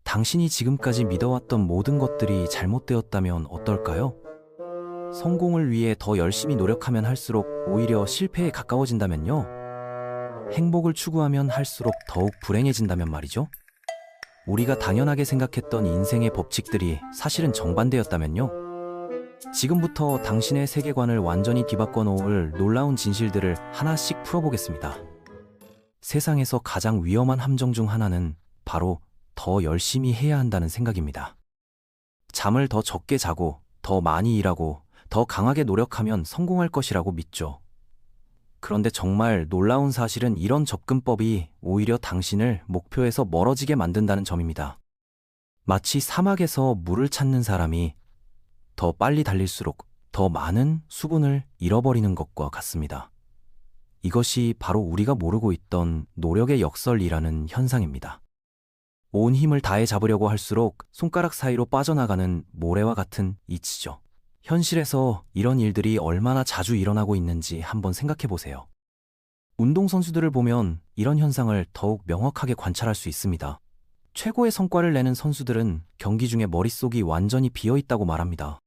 당신이 지금까지 믿어왔던 모든 것들이 잘못되었다면 어떨까요? 성공을 위해 더 열심히 노력하면 할수록 오히려 실패에 가까워진다면요? 행복을 추구하면 할수록 더욱 불행해진다면 말이죠? 우리가 당연하게 생각했던 인생의 법칙들이 사실은 정반대였다면요? 지금부터 당신의 세계관을 완전히 뒤바꿔 놓을 놀라운 진실들을 하나씩 풀어보겠습니다. 세상에서 가장 위험한 함정 중 하나는 바로 더 열심히 해야 한다는 생각입니다. 잠을 더 적게 자고, 더 많이 일하고, 더 강하게 노력하면 성공할 것이라고 믿죠. 그런데 정말 놀라운 사실은 이런 접근법이 오히려 당신을 목표에서 멀어지게 만든다는 점입니다. 마치 사막에서 물을 찾는 사람이 더 빨리 달릴수록 더 많은 수분을 잃어버리는 것과 같습니다. 이것이 바로 우리가 모르고 있던 노력의 역설이라는 현상입니다. 온 힘을 다해 잡으려고 할수록 손가락 사이로 빠져나가는 모래와 같은 이치죠. 현실에서 이런 일들이 얼마나 자주 일어나고 있는지 한번 생각해 보세요. 운동선수들을 보면 이런 현상을 더욱 명확하게 관찰할 수 있습니다. 최고의 성과를 내는 선수들은 경기 중에 머릿속이 완전히 비어있다고 말합니다.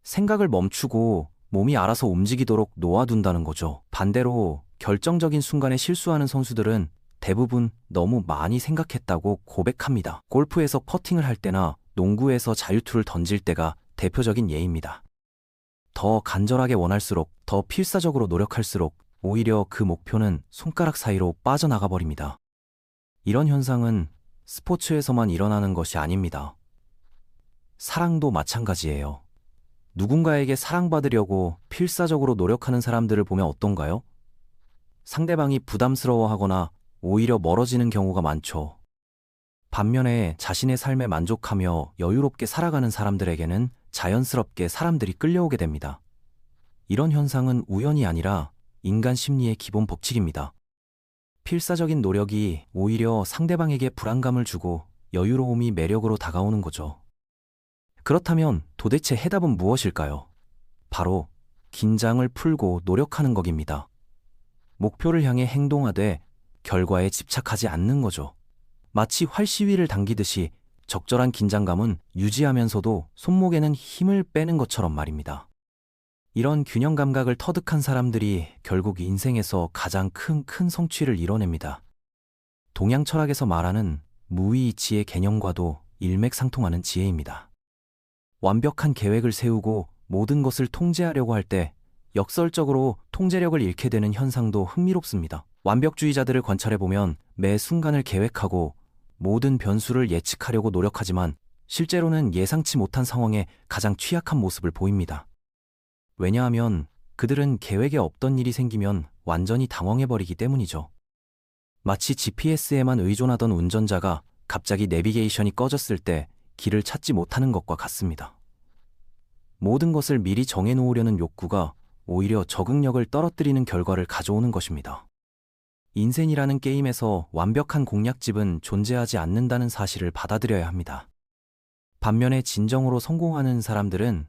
생각을 멈추고 몸이 알아서 움직이도록 놓아둔다는 거죠. 반대로 결정적인 순간에 실수하는 선수들은 대부분 너무 많이 생각했다고 고백합니다. 골프에서 퍼팅을 할 때나 농구에서 자유투를 던질 때가 대표적인 예입니다. 더 간절하게 원할수록, 더 필사적으로 노력할수록 오히려 그 목표는 손가락 사이로 빠져나가 버립니다. 이런 현상은 스포츠에서만 일어나는 것이 아닙니다. 사랑도 마찬가지예요. 누군가에게 사랑받으려고 필사적으로 노력하는 사람들을 보면 어떤가요? 상대방이 부담스러워하거나 오히려 멀어지는 경우가 많죠. 반면에 자신의 삶에 만족하며 여유롭게 살아가는 사람들에게는 자연스럽게 사람들이 끌려오게 됩니다. 이런 현상은 우연이 아니라 인간 심리의 기본 법칙입니다. 필사적인 노력이 오히려 상대방에게 불안감을 주고 여유로움이 매력으로 다가오는 거죠. 그렇다면 도대체 해답은 무엇일까요? 바로 긴장을 풀고 노력하는 것입니다. 목표를 향해 행동하되 결과에 집착하지 않는 거죠. 마치 활시위를 당기듯이 적절한 긴장감은 유지하면서도 손목에는 힘을 빼는 것처럼 말입니다. 이런 균형 감각을 터득한 사람들이 결국 인생에서 가장 큰 성취를 이뤄냅니다. 동양 철학에서 말하는 무의이치의 개념과도 일맥상통하는 지혜입니다. 완벽한 계획을 세우고 모든 것을 통제하려고 할 때 역설적으로 통제력을 잃게 되는 현상도 흥미롭습니다. 완벽주의자들을 관찰해보면 매 순간을 계획하고 모든 변수를 예측하려고 노력하지만 실제로는 예상치 못한 상황에 가장 취약한 모습을 보입니다. 왜냐하면 그들은 계획에 없던 일이 생기면 완전히 당황해버리기 때문이죠. 마치 GPS에만 의존하던 운전자가 갑자기 내비게이션이 꺼졌을 때 길을 찾지 못하는 것과 같습니다. 모든 것을 미리 정해놓으려는 욕구가 오히려 적응력을 떨어뜨리는 결과를 가져오는 것입니다. 인생이라는 게임에서 완벽한 공략집은 존재하지 않는다는 사실을 받아들여야 합니다. 반면에 진정으로 성공하는 사람들은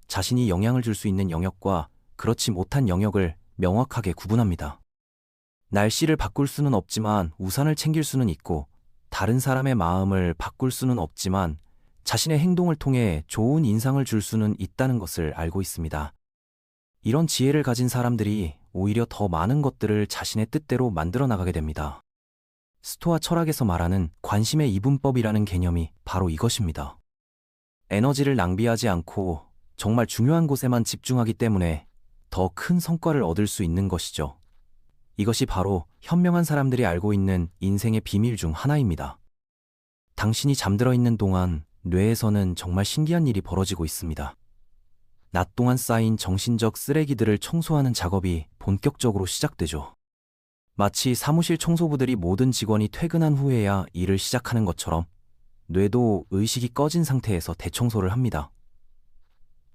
자신이 영향을 줄 수 있는 영역과 그렇지 못한 영역을 명확하게 구분합니다. 날씨를 바꿀 수는 없지만 우산을 챙길 수는 있고, 다른 사람의 마음을 바꿀 수는 없지만 자신의 행동을 통해 좋은 인상을 줄 수는 있다는 것을 알고 있습니다. 이런 지혜를 가진 사람들이 오히려 더 많은 것들을 자신의 뜻대로 만들어 나가게 됩니다. 스토아 철학에서 말하는 관심의 이분법이라는 개념이 바로 이것입니다. 에너지를 낭비하지 않고 정말 중요한 곳에만 집중하기 때문에 더 큰 성과를 얻을 수 있는 것이죠. 이것이 바로 현명한 사람들이 알고 있는 인생의 비밀 중 하나입니다. 당신이 잠들어 있는 동안 뇌에서는 정말 신기한 일이 벌어지고 있습니다. 낮 동안 쌓인 정신적 쓰레기들을 청소하는 작업이 본격적으로 시작되죠. 마치 사무실 청소부들이 모든 직원이 퇴근한 후에야 일을 시작하는 것처럼 뇌도 의식이 꺼진 상태에서 대청소를 합니다.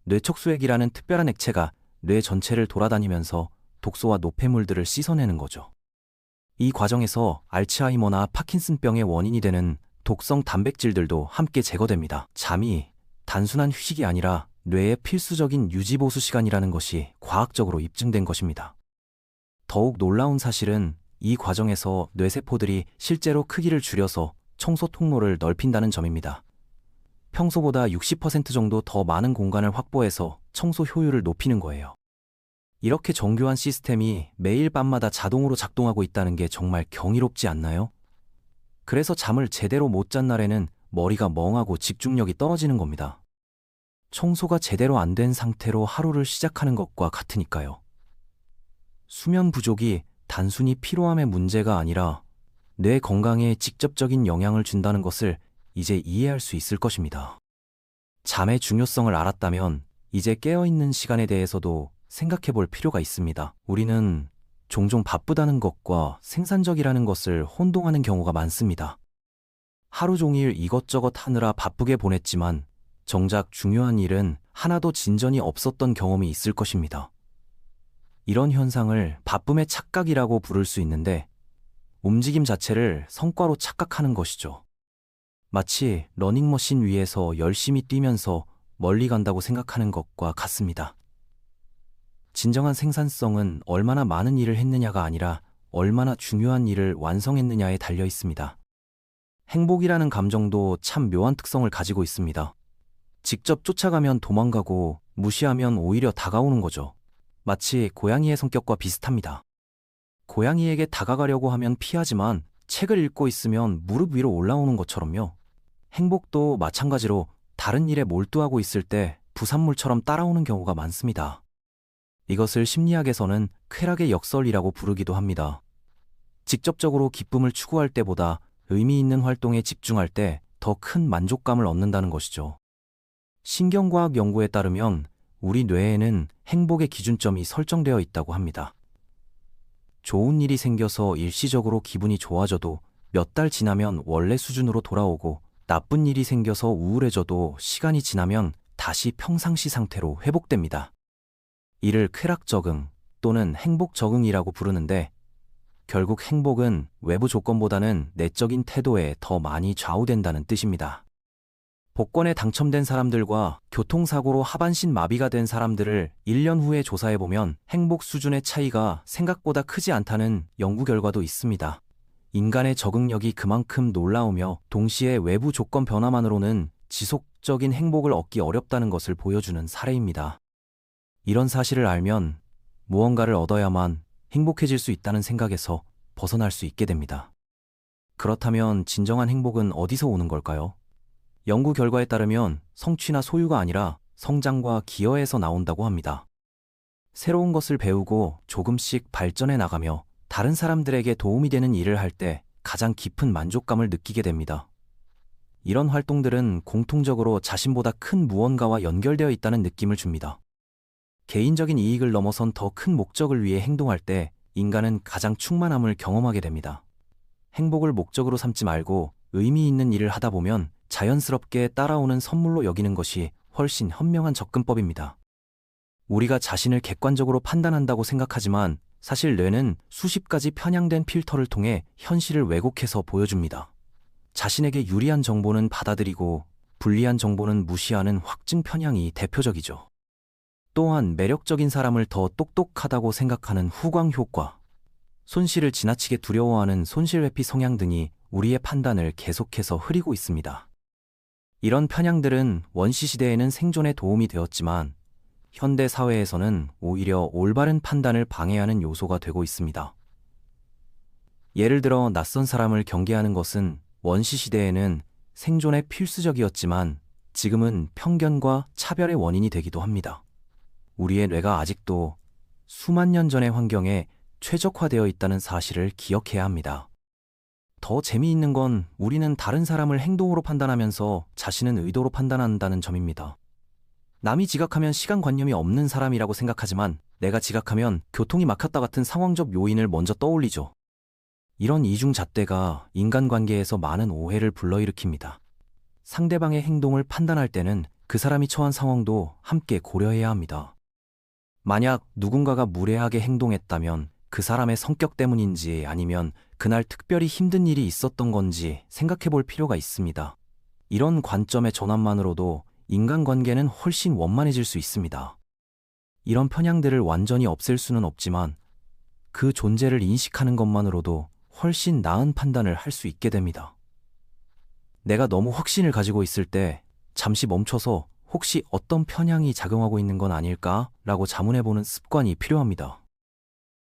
뇌척수액이라는 특별한 액체가 뇌 전체를 돌아다니면서 독소와 노폐물들을 씻어내는 거죠. 이 과정에서 알츠하이머나 파킨슨병의 원인이 되는 독성 단백질들도 함께 제거됩니다. 잠이 단순한 휴식이 아니라 뇌의 필수적인 유지보수 시간이라는 것이 과학적으로 입증된 것입니다. 더욱 놀라운 사실은 이 과정에서 뇌세포들이 실제로 크기를 줄여서 청소 통로를 넓힌다는 점입니다. 평소보다 60% 정도 더 많은 공간을 확보해서 청소 효율을 높이는 거예요. 이렇게 정교한 시스템이 매일 밤마다 자동으로 작동하고 있다는 게 정말 경이롭지 않나요? 그래서 잠을 제대로 못 잔 날에는 머리가 멍하고 집중력이 떨어지는 겁니다. 청소가 제대로 안 된 상태로 하루를 시작하는 것과 같으니까요. 수면 부족이 단순히 피로함의 문제가 아니라 뇌 건강에 직접적인 영향을 준다는 것을 이제 이해할 수 있을 것입니다. 잠의 중요성을 알았다면 이제 깨어있는 시간에 대해서도 생각해 볼 필요가 있습니다. 우리는 종종 바쁘다는 것과 생산적이라는 것을 혼동하는 경우가 많습니다. 하루 종일 이것저것 하느라 바쁘게 보냈지만 정작 중요한 일은 하나도 진전이 없었던 경험이 있을 것입니다. 이런 현상을 바쁨의 착각이라고 부를 수 있는데 움직임 자체를 성과로 착각하는 것이죠. 마치 러닝머신 위에서 열심히 뛰면서 멀리 간다고 생각하는 것과 같습니다. 진정한 생산성은 얼마나 많은 일을 했느냐가 아니라 얼마나 중요한 일을 완성했느냐에 달려 있습니다. 행복이라는 감정도 참 묘한 특성을 가지고 있습니다. 직접 쫓아가면 도망가고 무시하면 오히려 다가오는 거죠. 마치 고양이의 성격과 비슷합니다. 고양이에게 다가가려고 하면 피하지만 책을 읽고 있으면 무릎 위로 올라오는 것처럼요. 행복도 마찬가지로 다른 일에 몰두하고 있을 때 부산물처럼 따라오는 경우가 많습니다. 이것을 심리학에서는 쾌락의 역설이라고 부르기도 합니다. 직접적으로 기쁨을 추구할 때보다 의미 있는 활동에 집중할 때 더 큰 만족감을 얻는다는 것이죠. 신경과학 연구에 따르면 우리 뇌에는 행복의 기준점이 설정되어 있다고 합니다. 좋은 일이 생겨서 일시적으로 기분이 좋아져도 몇 달 지나면 원래 수준으로 돌아오고 나쁜 일이 생겨서 우울해져도 시간이 지나면 다시 평상시 상태로 회복됩니다. 이를 쾌락 적응 또는 행복 적응이라고 부르는데 결국 행복은 외부 조건보다는 내적인 태도에 더 많이 좌우된다는 뜻입니다. 복권에 당첨된 사람들과 교통사고로 하반신 마비가 된 사람들을 1년 후에 조사해보면 행복 수준의 차이가 생각보다 크지 않다는 연구 결과도 있습니다. 인간의 적응력이 그만큼 놀라우며 동시에 외부 조건 변화만으로는 지속적인 행복을 얻기 어렵다는 것을 보여주는 사례입니다. 이런 사실을 알면 무언가를 얻어야만 행복해질 수 있다는 생각에서 벗어날 수 있게 됩니다. 그렇다면 진정한 행복은 어디서 오는 걸까요? 연구 결과에 따르면 성취나 소유가 아니라 성장과 기여에서 나온다고 합니다. 새로운 것을 배우고 조금씩 발전해 나가며 다른 사람들에게 도움이 되는 일을 할 때 가장 깊은 만족감을 느끼게 됩니다. 이런 활동들은 공통적으로 자신보다 큰 무언가와 연결되어 있다는 느낌을 줍니다. 개인적인 이익을 넘어선 더 큰 목적을 위해 행동할 때 인간은 가장 충만함을 경험하게 됩니다. 행복을 목적으로 삼지 말고 의미 있는 일을 하다 보면 자연스럽게 따라오는 선물로 여기는 것이 훨씬 현명한 접근법입니다. 우리가 자신을 객관적으로 판단한다고 생각하지만 사실 뇌는 수십 가지 편향된 필터를 통해 현실을 왜곡해서 보여줍니다. 자신에게 유리한 정보는 받아들이고 불리한 정보는 무시하는 확증 편향이 대표적이죠. 또한 매력적인 사람을 더 똑똑하다고 생각하는 후광 효과, 손실을 지나치게 두려워하는 손실회피 성향 등이 우리의 판단을 계속해서 흐리고 있습니다. 이런 편향들은 원시시대에는 생존에 도움이 되었지만 현대 사회에서는 오히려 올바른 판단을 방해하는 요소가 되고 있습니다. 예를 들어 낯선 사람을 경계하는 것은 원시시대에는 생존에 필수적이었지만 지금은 편견과 차별의 원인이 되기도 합니다. 우리의 뇌가 아직도 수만 년 전의 환경에 최적화되어 있다는 사실을 기억해야 합니다. 더 재미있는 건 우리는 다른 사람을 행동으로 판단하면서 자신은 의도로 판단한다는 점입니다. 남이 지각하면 시간관념이 없는 사람이라고 생각하지만 내가 지각하면 교통이 막혔다 같은 상황적 요인을 먼저 떠올리죠. 이런 이중잣대가 인간관계에서 많은 오해를 불러일으킵니다. 상대방의 행동을 판단할 때는 그 사람이 처한 상황도 함께 고려해야 합니다. 만약 누군가가 무례하게 행동했다면 그 사람의 성격 때문인지 아니면 그날 특별히 힘든 일이 있었던 건지 생각해 볼 필요가 있습니다. 이런 관점의 전환만으로도 인간관계는 훨씬 원만해질 수 있습니다. 이런 편향들을 완전히 없앨 수는 없지만 그 존재를 인식하는 것만으로도 훨씬 나은 판단을 할 수 있게 됩니다. 내가 너무 확신을 가지고 있을 때 잠시 멈춰서 혹시 어떤 편향이 작용하고 있는 건 아닐까라고 자문해보는 습관이 필요합니다.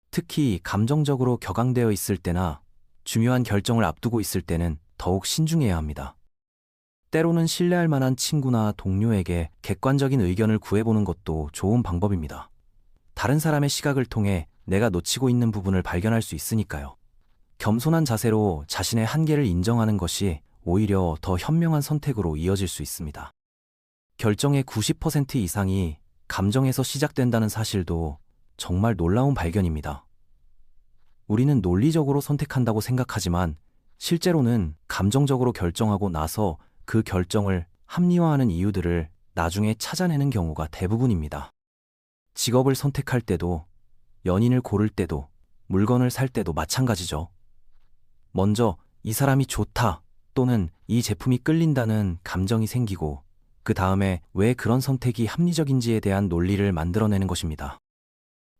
특히 감정적으로 격앙되어 있을 때나 중요한 결정을 앞두고 있을 때는 더욱 신중해야 합니다. 때로는 신뢰할 만한 친구나 동료에게 객관적인 의견을 구해보는 것도 좋은 방법입니다. 다른 사람의 시각을 통해 내가 놓치고 있는 부분을 발견할 수 있으니까요. 겸손한 자세로 자신의 한계를 인정하는 것이 오히려 더 현명한 선택으로 이어질 수 있습니다. 결정의 90% 이상이 감정에서 시작된다는 사실도 정말 놀라운 발견입니다. 우리는 논리적으로 선택한다고 생각하지만 실제로는 감정적으로 결정하고 나서 그 결정을 합리화하는 이유들을 나중에 찾아내는 경우가 대부분입니다. 직업을 선택할 때도, 연인을 고를 때도, 물건을 살 때도 마찬가지죠. 먼저 이 사람이 좋다 또는 이 제품이 끌린다는 감정이 생기고 그 다음에 왜 그런 선택이 합리적인지에 대한 논리를 만들어내는 것입니다.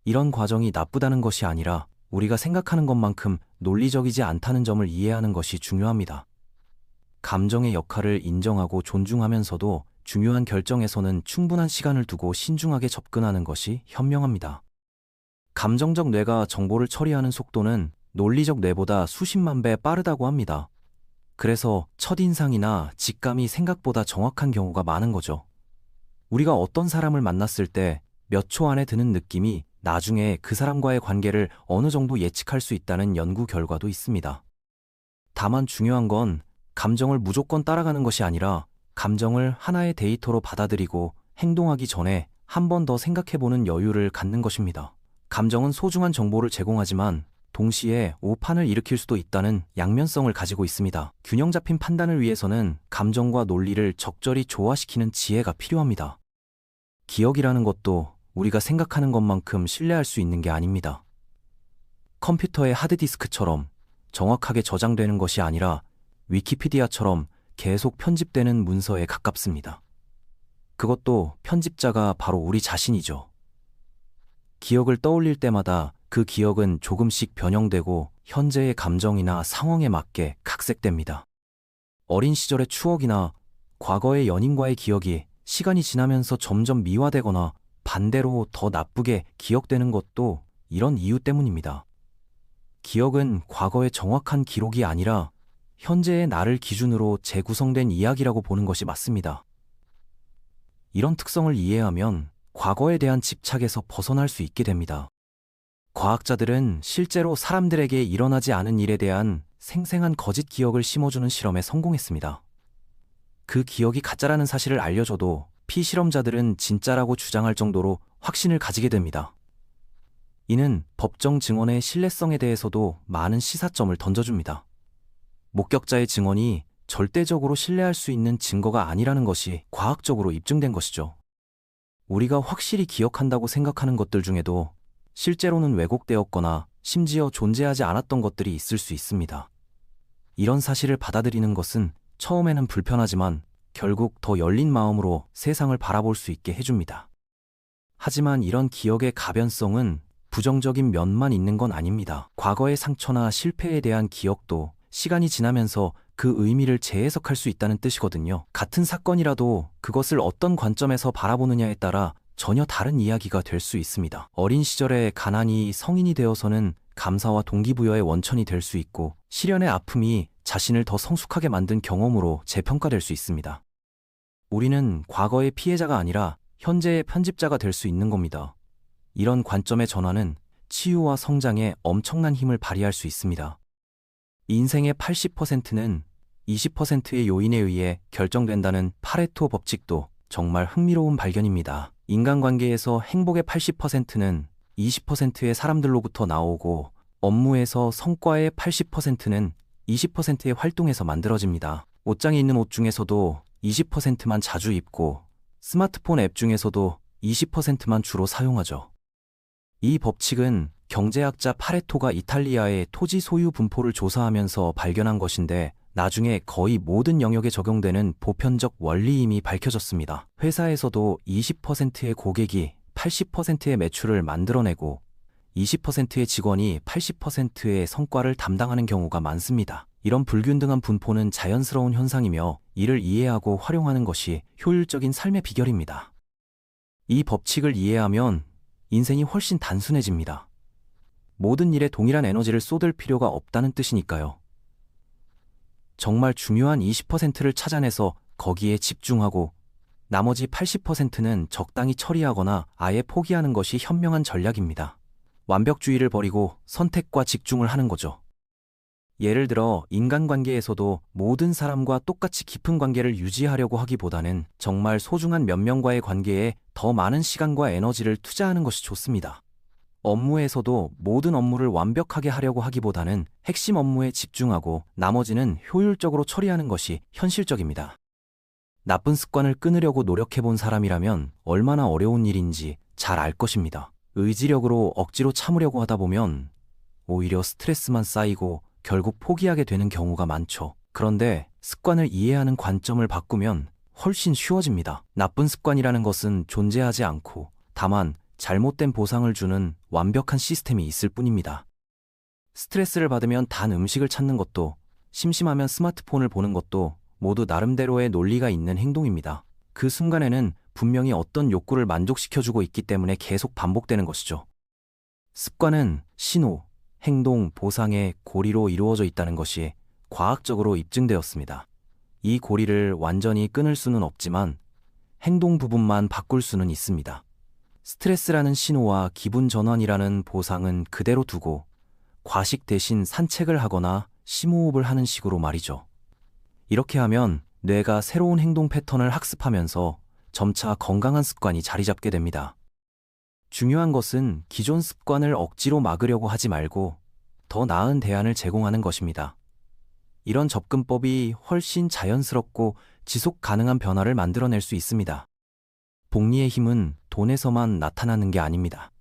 이런 과정이 나쁘다는 것이 아니라 우리가 생각하는 것만큼 논리적이지 않다는 점을 이해하는 것이 중요합니다. 감정의 역할을 인정하고 존중하면서도 중요한 결정에서는 충분한 시간을 두고 신중하게 접근하는 것이 현명합니다. 감정적 뇌가 정보를 처리하는 속도는 논리적 뇌보다 수십만 배 빠르다고 합니다. 그래서 첫인상이나 직감이 생각보다 정확한 경우가 많은 거죠. 우리가 어떤 사람을 만났을 때 몇 초 안에 드는 느낌이 나중에 그 사람과의 관계를 어느 정도 예측할 수 있다는 연구 결과도 있습니다. 다만 중요한 건 감정을 무조건 따라가는 것이 아니라 감정을 하나의 데이터로 받아들이고 행동하기 전에 한 번 더 생각해보는 여유를 갖는 것입니다. 감정은 소중한 정보를 제공하지만 동시에 오판을 일으킬 수도 있다는 양면성을 가지고 있습니다. 균형 잡힌 판단을 위해서는 감정과 논리를 적절히 조화시키는 지혜가 필요합니다. 기억이라는 것도 우리가 생각하는 것만큼 신뢰할 수 있는 게 아닙니다. 컴퓨터의 하드디스크처럼 정확하게 저장되는 것이 아니라 위키피디아처럼 계속 편집되는 문서에 가깝습니다. 그것도 편집자가 바로 우리 자신이죠. 기억을 떠올릴 때마다 그 기억은 조금씩 변형되고 현재의 감정이나 상황에 맞게 각색됩니다. 어린 시절의 추억이나 과거의 연인과의 기억이 시간이 지나면서 점점 미화되거나 반대로 더 나쁘게 기억되는 것도 이런 이유 때문입니다. 기억은 과거의 정확한 기록이 아니라 현재의 나를 기준으로 재구성된 이야기라고 보는 것이 맞습니다. 이런 특성을 이해하면 과거에 대한 집착에서 벗어날 수 있게 됩니다. 과학자들은 실제로 사람들에게 일어나지 않은 일에 대한 생생한 거짓 기억을 심어주는 실험에 성공했습니다. 그 기억이 가짜라는 사실을 알려줘도 피실험자들은 진짜라고 주장할 정도로 확신을 가지게 됩니다. 이는 법정 증언의 신뢰성에 대해서도 많은 시사점을 던져줍니다. 목격자의 증언이 절대적으로 신뢰할 수 있는 증거가 아니라는 것이 과학적으로 입증된 것이죠. 우리가 확실히 기억한다고 생각하는 것들 중에도 실제로는 왜곡되었거나 심지어 존재하지 않았던 것들이 있을 수 있습니다. 이런 사실을 받아들이는 것은 처음에는 불편하지만 결국 더 열린 마음으로 세상을 바라볼 수 있게 해줍니다. 하지만 이런 기억의 가변성은 부정적인 면만 있는 건 아닙니다. 과거의 상처나 실패에 대한 기억도 시간이 지나면서 그 의미를 재해석할 수 있다는 뜻이거든요. 같은 사건이라도 그것을 어떤 관점에서 바라보느냐에 따라 전혀 다른 이야기가 될 수 있습니다. 어린 시절의 가난이 성인이 되어서는 감사와 동기부여의 원천이 될 수 있고, 시련의 아픔이 자신을 더 성숙하게 만든 경험으로 재평가될 수 있습니다. 우리는 과거의 피해자가 아니라 현재의 편집자가 될 수 있는 겁니다. 이런 관점의 전환은 치유와 성장에 엄청난 힘을 발휘할 수 있습니다. 인생의 80%는 20%의 요인에 의해 결정된다는 파레토 법칙도 정말 흥미로운 발견입니다. 인간관계에서 행복의 80%는 20%의 사람들로부터 나오고, 업무에서 성과의 80%는 20%의 활동에서 만들어집니다. 옷장에 있는 옷 중에서도 20%만 자주 입고, 스마트폰 앱 중에서도 20%만 주로 사용하죠. 이 법칙은 경제학자 파레토가 이탈리아의 토지 소유 분포를 조사하면서 발견한 것인데, 나중에 거의 모든 영역에 적용되는 보편적 원리임이 밝혀졌습니다. 회사에서도 20%의 고객이 80%의 매출을 만들어내고 20%의 직원이 80%의 성과를 담당하는 경우가 많습니다. 이런 불균등한 분포는 자연스러운 현상이며 이를 이해하고 활용하는 것이 효율적인 삶의 비결입니다. 이 법칙을 이해하면 인생이 훨씬 단순해집니다. 모든 일에 동일한 에너지를 쏟을 필요가 없다는 뜻이니까요. 정말 중요한 20%를 찾아내서 거기에 집중하고 나머지 80%는 적당히 처리하거나 아예 포기하는 것이 현명한 전략입니다. 완벽주의를 버리고 선택과 직중을 하는 거죠. 예를 들어 인간관계에서도 모든 사람과 똑같이 깊은 관계를 유지하려고 하기보다는 정말 소중한 몇 명과의 관계에 더 많은 시간과 에너지를 투자하는 것이 좋습니다. 업무에서도 모든 업무를 완벽하게 하려고 하기보다는 핵심 업무에 집중하고 나머지는 효율적으로 처리하는 것이 현실적입니다. 나쁜 습관을 끊으려고 노력해본 사람이라면 얼마나 어려운 일인지 잘 알 것입니다. 의지력으로 억지로 참으려고 하다 보면 오히려 스트레스만 쌓이고 결국 포기하게 되는 경우가 많죠. 그런데 습관을 이해하는 관점을 바꾸면 훨씬 쉬워집니다. 나쁜 습관이라는 것은 존재하지 않고 다만 잘못된 보상을 주는 완벽한 시스템이 있을 뿐입니다. 스트레스를 받으면 단 음식을 찾는 것도, 심심하면 스마트폰을 보는 것도 모두 나름대로의 논리가 있는 행동입니다. 그 순간에는 분명히 어떤 욕구를 만족시켜주고 있기 때문에 계속 반복되는 것이죠. 습관은 신호, 행동, 보상의 고리로 이루어져 있다는 것이 과학적으로 입증되었습니다. 이 고리를 완전히 끊을 수는 없지만 행동 부분만 바꿀 수는 있습니다. 스트레스라는 신호와 기분 전환이라는 보상은 그대로 두고 과식 대신 산책을 하거나 심호흡을 하는 식으로 말이죠. 이렇게 하면 뇌가 새로운 행동 패턴을 학습하면서 점차 건강한 습관이 자리 잡게 됩니다. 중요한 것은 기존 습관을 억지로 막으려고 하지 말고 더 나은 대안을 제공하는 것입니다. 이런 접근법이 훨씬 자연스럽고 지속 가능한 변화를 만들어낼 수 있습니다. 복리의 힘은 돈에서만 나타나는 게 아닙니다.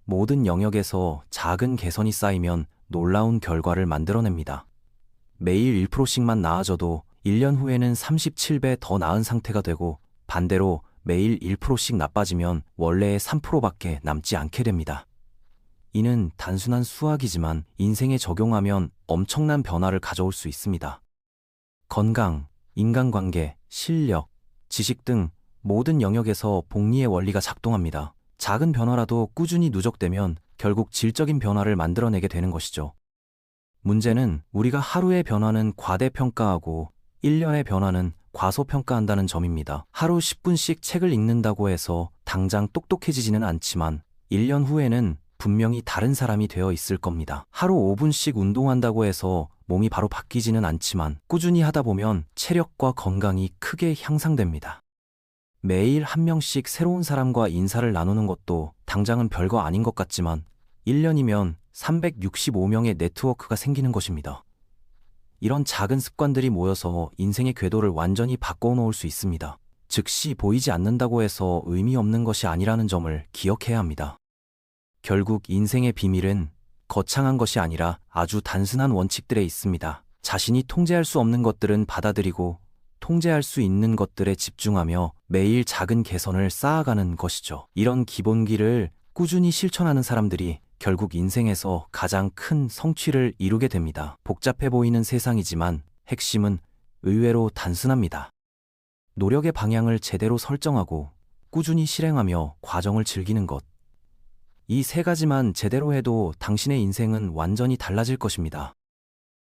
모든 영역에서 작은 개선이 쌓이면 놀라운 결과를 만들어냅니다. 매일 1%씩만 나아져도 1년 후에는 37배 더 나은 상태가 되고 반대로 매일 1%씩 나빠지면 원래의 3%밖에 남지 않게 됩니다. 이는 단순한 수학이지만 인생에 적용하면 엄청난 변화를 가져올 수 있습니다. 건강, 인간관계, 실력, 지식 등 모든 영역에서 복리의 원리가 작동합니다. 작은 변화라도 꾸준히 누적되면 결국 질적인 변화를 만들어내게 되는 것이죠. 문제는 우리가 하루의 변화는 과대평가하고 1년의 변화는 과소평가한다는 점입니다. 하루 10분씩 책을 읽는다고 해서 당장 똑똑해지지는 않지만 1년 후에는 분명히 다른 사람이 되어 있을 겁니다. 하루 5분씩 운동한다고 해서 몸이 바로 바뀌지는 않지만 꾸준히 하다 보면 체력과 건강이 크게 향상됩니다. 매일 한 명씩 새로운 사람과 인사를 나누는 것도 당장은 별거 아닌 것 같지만 1년이면 365명의 네트워크가 생기는 것입니다. 이런 작은 습관들이 모여서 인생의 궤도를 완전히 바꿔놓을 수 있습니다. 즉시 보이지 않는다고 해서 의미 없는 것이 아니라는 점을 기억해야 합니다. 결국 인생의 비밀은 거창한 것이 아니라 아주 단순한 원칙들에 있습니다. 자신이 통제할 수 없는 것들은 받아들이고 통제할 수 있는 것들에 집중하며 매일 작은 개선을 쌓아가는 것이죠. 이런 기본기를 꾸준히 실천하는 사람들이 결국 인생에서 가장 큰 성취를 이루게 됩니다. 복잡해 보이는 세상이지만 핵심은 의외로 단순합니다. 노력의 방향을 제대로 설정하고 꾸준히 실행하며 과정을 즐기는 것. 이 세 가지만 제대로 해도 당신의 인생은 완전히 달라질 것입니다.